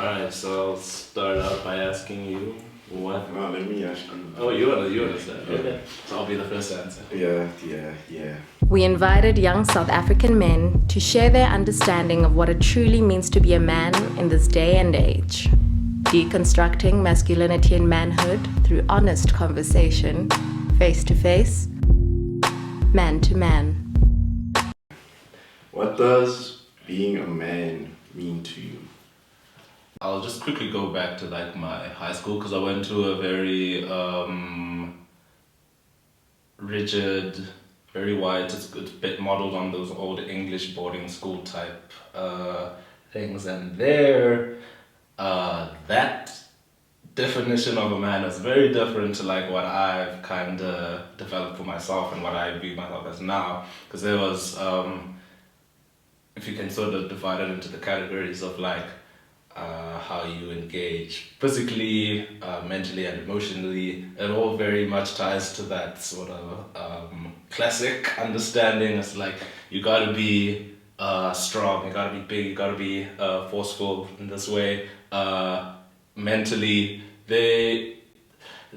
Alright, so I'll start out by asking you what. No, let me ask you. Oh, you understand. Okay. So I'll be the first to answer. Yeah. We invited young South African men to share their understanding of what it truly means to be a man in this day and age. Deconstructing masculinity and manhood through honest conversation, face to face, man to man. What does being a man mean to you? I'll just quickly go back to like my high school because I went to a very rigid, very white. It's a bit modeled on those old English boarding school type things, and there, that definition of a man is very different to like what I've kind of developed for myself and what I view myself as now. Because there was, if you can sort of divide it into the categories of like how you engage physically, mentally and emotionally, it all very much ties to that sort of classic understanding. It's like you gotta be strong, you gotta be big, you gotta be forceful in this way. Mentally,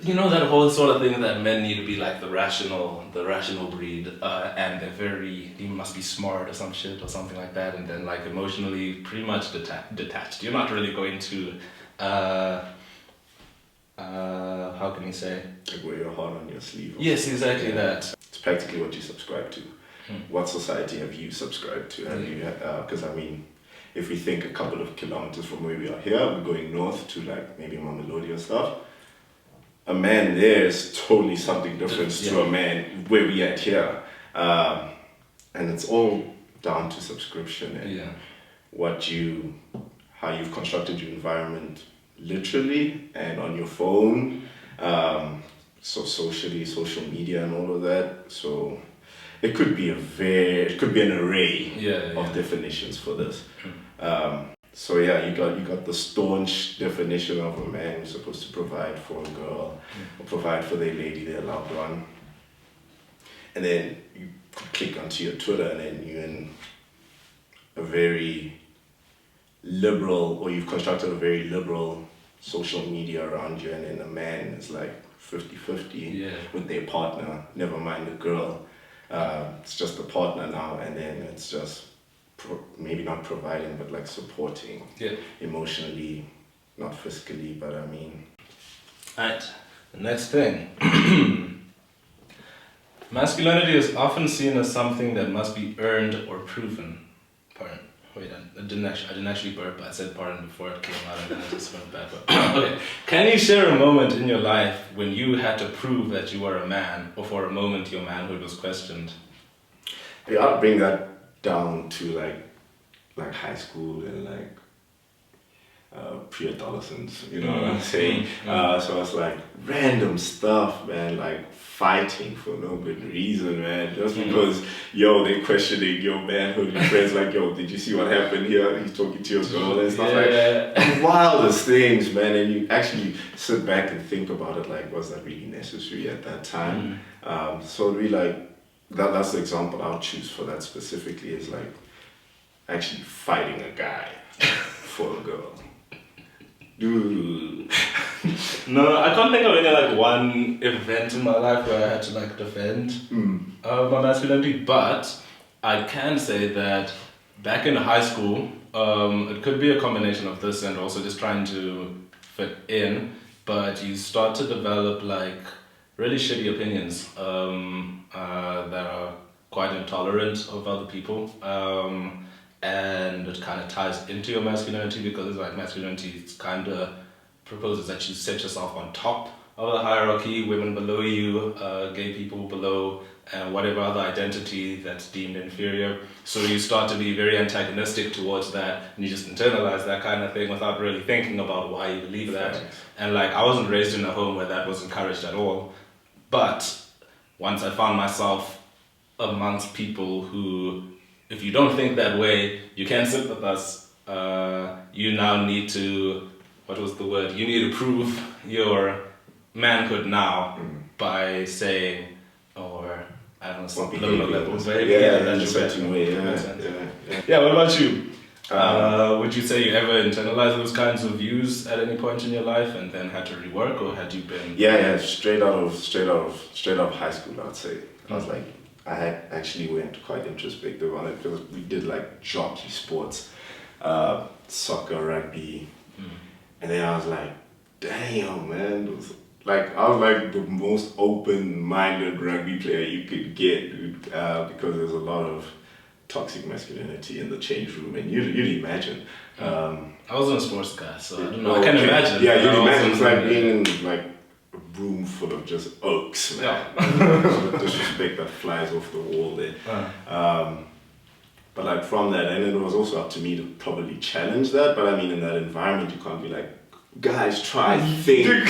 you know that whole sort of thing that men need to be like the rational breed, and you must be smart or some shit or something like that, and then like emotionally pretty much detached. You're not really going to, how can you say? Like wear your heart on your sleeve. Yes, exactly that. It's practically what you subscribe to. What society have you subscribed to? Have you? Because I mean, if we think a couple of kilometers from where we are here, we're going north to like maybe Mamelodi or stuff. A man there is totally something different to a man where we at here. And it's all down to subscription and how you've constructed your environment literally and on your phone. So socially, social media and all of that. So it could be an array of definitions for this. So yeah, you got the staunch definition of a man who's supposed to provide for a girl, or provide for their lady, their loved one. And then you click onto your Twitter and then you're in a very liberal, or you've constructed a very liberal social media around you, and then a man is like 50-50 with their partner, never mind the girl. It's just the partner now, and then it's just maybe not providing, but like supporting emotionally, not physically, but I mean. Alright, the next thing. Masculinity is often seen as something that must be earned or proven. Pardon. Wait, I didn't actually burp. I said pardon before it came out, and then I just went back. Okay. Can you share a moment in your life when you had to prove that you were a man, or for a moment your manhood was questioned? Yeah, I'll bring that down to like high school and like pre-adolescence, you know what I'm saying? So it's like random stuff, man, like fighting for no good reason, man, just because they're questioning your manhood. Your friends like, did you see what happened here? He's talking to your girl and stuff like the wildest things, man. And you actually sit back and think about it, like, was that really necessary at that time? So we like that's the example I'll choose for that specifically, is like actually fighting a guy for a girl. Dude. No, I can't think of any like one event in my life where I had to like defend my masculinity, but I can say that back in high school, it could be a combination of this and also just trying to fit in, but you start to develop like really shitty opinions that are quite intolerant of other people. And it kind of ties into your masculinity, because like masculinity kind of proposes that you set yourself on top of the hierarchy, women below you, gay people below, and whatever other identity that's deemed inferior. So you start to be very antagonistic towards that, and you just internalize that kind of thing without really thinking about why you believe that. And like, I wasn't raised in a home where that was encouraged at all. But once I found myself amongst people who, if you don't think that way, you can't sit with us. You now need to, what was the word? You need to prove your manhood now by saying, or I don't know, some lower levels. Yeah, in a certain way. Yeah, what about you? Would you say you ever internalized those kinds of views at any point in your life and then had to rework, or had you been? Yeah, straight out of high school, I'd say. I was like, I had actually went quite introspective on it because we did like jockey sports, soccer, rugby, and then I was like, damn, man, I was like the most open-minded rugby player you could get, dude, because there's a lot of toxic masculinity in the change room, and you'd imagine. I wasn't a sports guy, so I don't know. I can imagine. Yeah, you'd imagine it's like being in like a room full of just oaks, man. The disrespect that flies off the wall there. But like from that, and it was also up to me to probably challenge that. But I mean, in that environment, you can't be like, guys, try think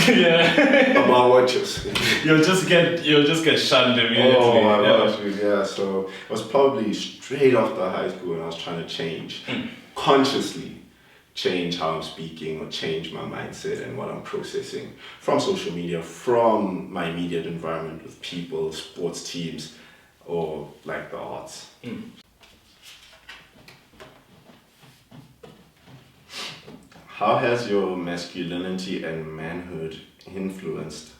about what you're saying. You'll just get shunned immediately. Oh my gosh, yeah. So it was probably straight after high school, and I was trying to change, consciously change how I'm speaking or change my mindset and what I'm processing from social media, from my immediate environment with people, sports teams, or like the arts. How has your masculinity and manhood influenced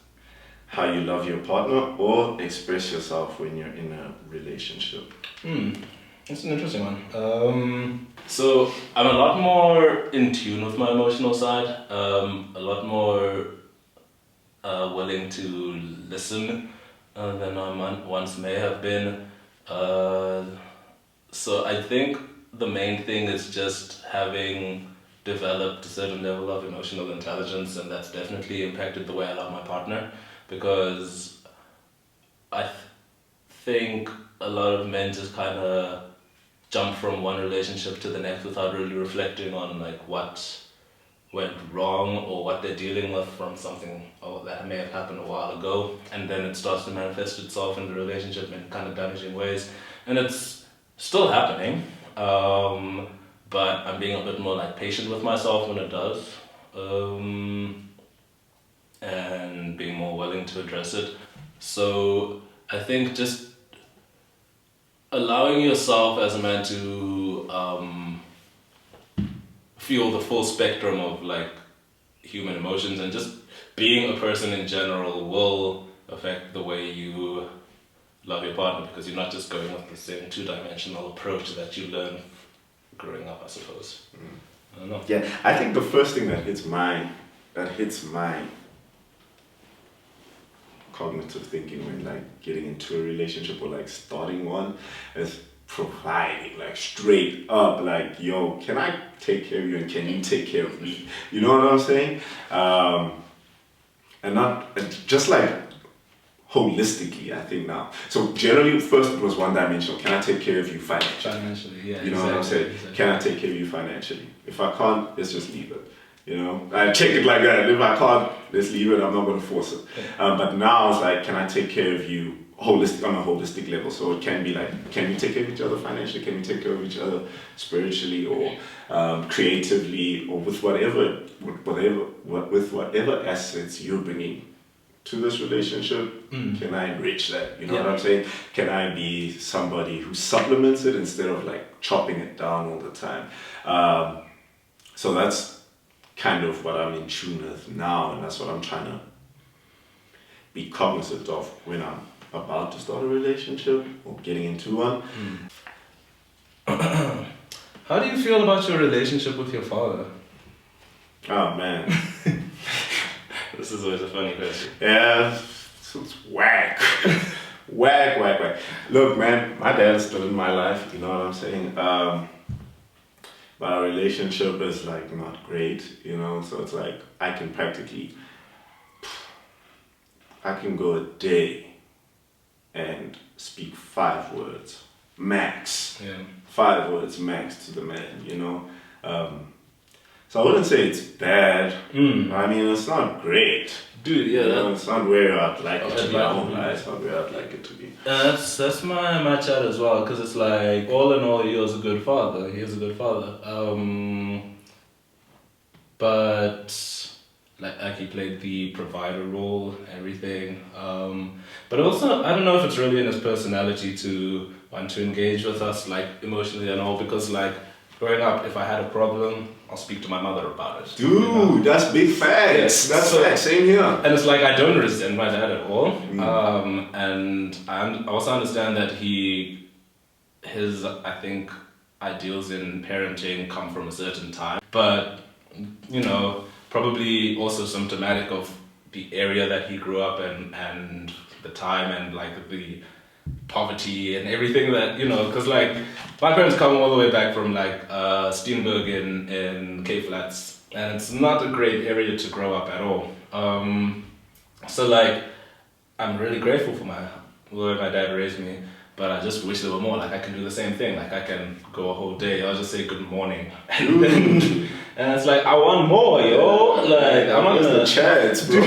how you love your partner or express yourself when you're in a relationship? That's an interesting one. So I'm a lot more in tune with my emotional side, a lot more willing to listen than I once may have been. So I think the main thing is just having developed a certain level of emotional intelligence, and that's definitely impacted the way I love my partner, because I think a lot of men just kind of jump from one relationship to the next without really reflecting on like what went wrong or what they're dealing with from something that may have happened a while ago, and then it starts to manifest itself in the relationship in kind of damaging ways, and it's still happening. But I'm being a bit more like patient with myself when it does, and being more willing to address it. So I think just allowing yourself as a man to feel the full spectrum of like human emotions, and just being a person in general will affect the way you love your partner, because you're not just going with the same two-dimensional approach that you learn growing up, I suppose. I don't know. Yeah, I think the first thing that hits my cognitive thinking when like getting into a relationship or like starting one is providing, like straight up, like, yo, can I take care of you and can you take care of me? You know what I'm saying? And not just like holistically, I think now. So generally, first it was one-dimensional. Can I take care of you financially? Financially, yeah. You know what I'm saying? Exactly. Can I take care of you financially? If I can't, let's just leave it. You know, I check it like that. If I can't, let's leave it. I'm not going to force it. Yeah. But now it's like, can I take care of you on a holistic level? So it can be like, can we take care of each other financially? Can we take care of each other spiritually or creatively, or with whatever assets you're bringing to this relationship? Can I enrich that? You know what I'm saying? Can I be somebody who supplements it instead of like chopping it down all the time? So that's kind of what I'm in tune with now, and that's what I'm trying to be cognizant of when I'm about to start a relationship or getting into one. How do you feel about your relationship with your father? Oh man. This is always a funny question. Yeah, it's whack. whack. Look, man, my dad is still in my life, you know what I'm saying? But our relationship is like not great, you know, so it's like I can go a day and speak 5 words max. Yeah. 5 words max to the man, you know. So I wouldn't say it's bad. I mean, it's not great. Dude, yeah. You know, it's not where I'd like it to be. I won't lie, it's not where I'd like it to be. That's my chat as well, because it's like, all in all, he was a good father. He is a good father. But like he played the provider role, everything. But also, I don't know if it's really in his personality to want to engage with us like emotionally and all, because like growing up, if I had a problem, I'll speak to my mother about it. Dude, you know? That's big facts. Yes. That's facts. Same here. And it's like I don't resent my dad at all. And I also understand that his I think ideals in parenting come from a certain time, but you know, probably also symptomatic of the area that he grew up in and the time and like the poverty and everything that, you know, because like my parents come all the way back from like Steenberg in Cape Flats, and it's not a great area to grow up at all. So like I'm really grateful for the way my dad raised me, but I just wish there were more. Like I can do the same thing. Like I can go a whole day, I'll just say good morning, and then and it's like I want more, yo. Like I'm not gonna the chats, bro.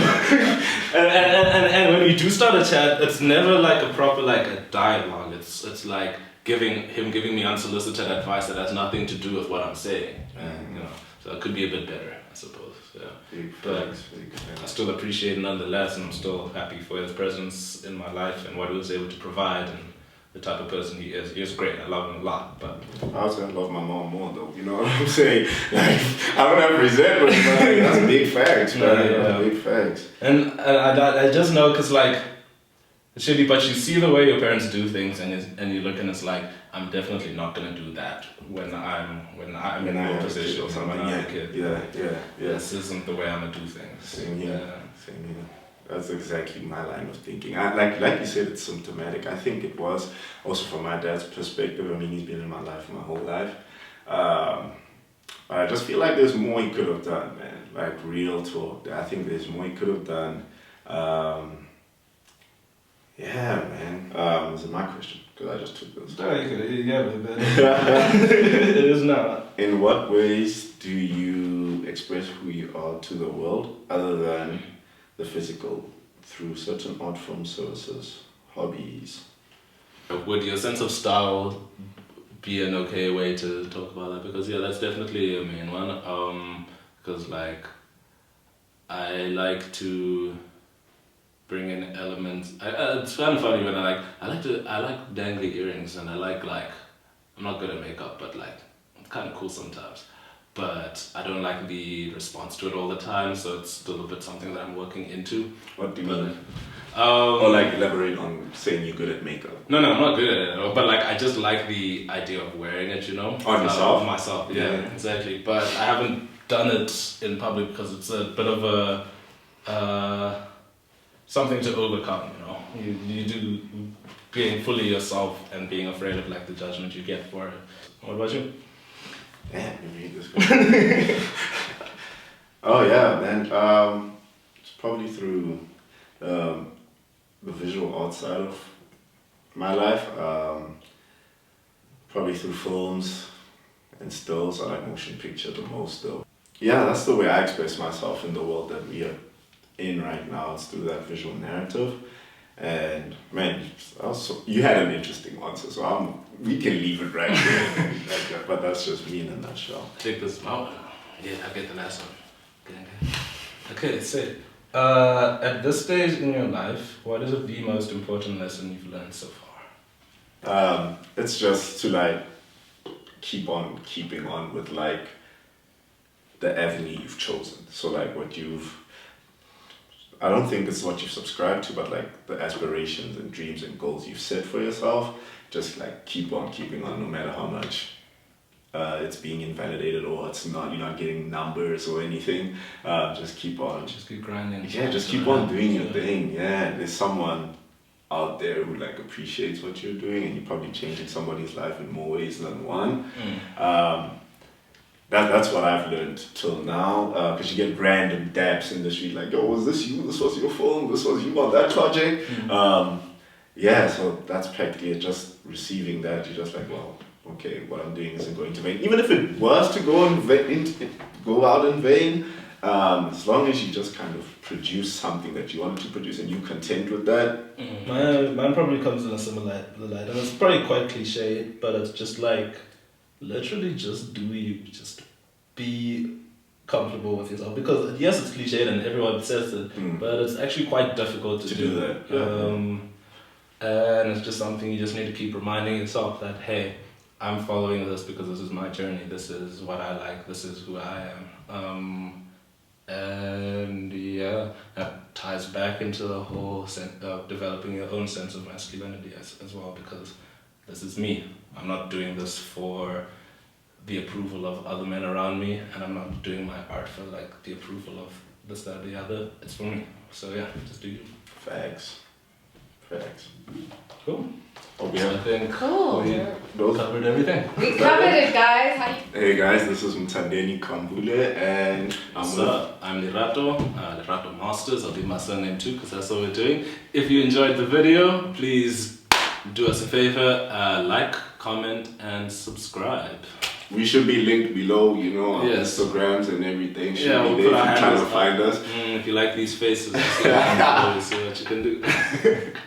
and when you do start a chat, it's never like a proper like a dialogue. It's like giving me unsolicited advice that has nothing to do with what I'm saying. And, you know, so it could be a bit better, I suppose. Yeah. But I still appreciate it nonetheless, and I'm still happy for his presence in my life and what he was able to provide and the type of person he is. He is great. I love him a lot. But I also love my mom more though. You know what I'm saying? Like I don't have resentment, but like, that's big facts, man. Yeah. Big facts. And I just know because like it's shitty, but you see the way your parents do things, and you look and it's like I'm definitely not gonna do that when I'm in your position or something. When I'm a kid. Yeah. This isn't the way I'm gonna do things. Same here. That's exactly my line of thinking. Like you said, it's symptomatic. I think it was also from my dad's perspective. I mean, he's been in my life my whole life. I just feel like there's more he could have done, man. Like real talk. I think there's more he could have done. Yeah, man. Is it my question? Because I just took this. Yeah, but it is not. In what ways do you express who you are to the world other than the physical, through certain art form services, hobbies? Would your sense of style be an okay way to talk about that? Because yeah, that's definitely a main one. Because like I like to bring in elements. It's kind of funny when I like dangly earrings, and I like I'm not good at makeup, but like it's kind of cool sometimes. But I don't like the response to it all the time, so it's still a bit something that I'm working into. What do you mean? Or like elaborate on saying you're good at makeup. No, I'm not good at it at all. But like I just like the idea of wearing it, you know. On yourself? On myself, yeah, exactly. But I haven't done it in public because it's a bit of a something to overcome, you know. You do being fully yourself and being afraid of like the judgment you get for it. What about you? Damn, you read this one. Oh yeah, man. It's probably through the visual art side of my life. Probably through films and stills. I like motion picture the most though. Yeah, that's the way I express myself in the world that we are in right now. It's through that visual narrative. And man, also you had an interesting answer, so we can leave it right there. But that's just me in a nutshell. I think this mountain. Yeah, I get the last one. Okay, so at this stage in your life, what is the most important lesson you've learned so far? It's just to like keep on keeping on with like the avenue you've chosen. So like I don't think it's what you've subscribed to, but like the aspirations and dreams and goals you've set for yourself, just like keep on keeping on no matter how much it's being invalidated or it's not, you're not getting numbers or anything. Just keep on. Just keep grinding. Yeah, just keep on doing your thing. Yeah, there's someone out there who like appreciates what you're doing, and you're probably changing somebody's life in more ways than one. That's what I've learned till now, because you get random daps in the street like, yo, was this you? This was your film? This was you on that project? Yeah, so that's practically it, just receiving that. You're just like, well, okay, what I'm doing isn't going to vain. Even if it was to go out in vain, as long as you just kind of produce something that you want to produce and you're content with that. Mine probably comes in a similar light, and it's probably quite cliche, but it's just like, literally just do you, just be comfortable with yourself, because yes, it's cliched and everyone says it, but it's actually quite difficult to do that. And it's just something you just need to keep reminding yourself that, hey, I'm following this because this is my journey. This is what I like. This is who I am. And yeah, that ties back into the whole sense of developing your own sense of masculinity as well, because this is me. I'm not doing this for the approval of other men around me, and I'm not doing my art for like the approval of this, that, or the other. It's for me. So yeah, just do you. Facts. Cool. Okay. I think Cool. we covered everything. We covered it, guys. How you? Hey guys, this is Mthandeni Khambule, and I'm Lerato, Lerato Masters. I'll do my surname too, because that's what we're doing. If you enjoyed the video, please do us a favor, like, comment, and subscribe. we should be linked below, you know, our Yes. Instagrams and everything. Should Yeah, be we'll there put our if you're trying to handles find us. If you like these faces, see what you can do.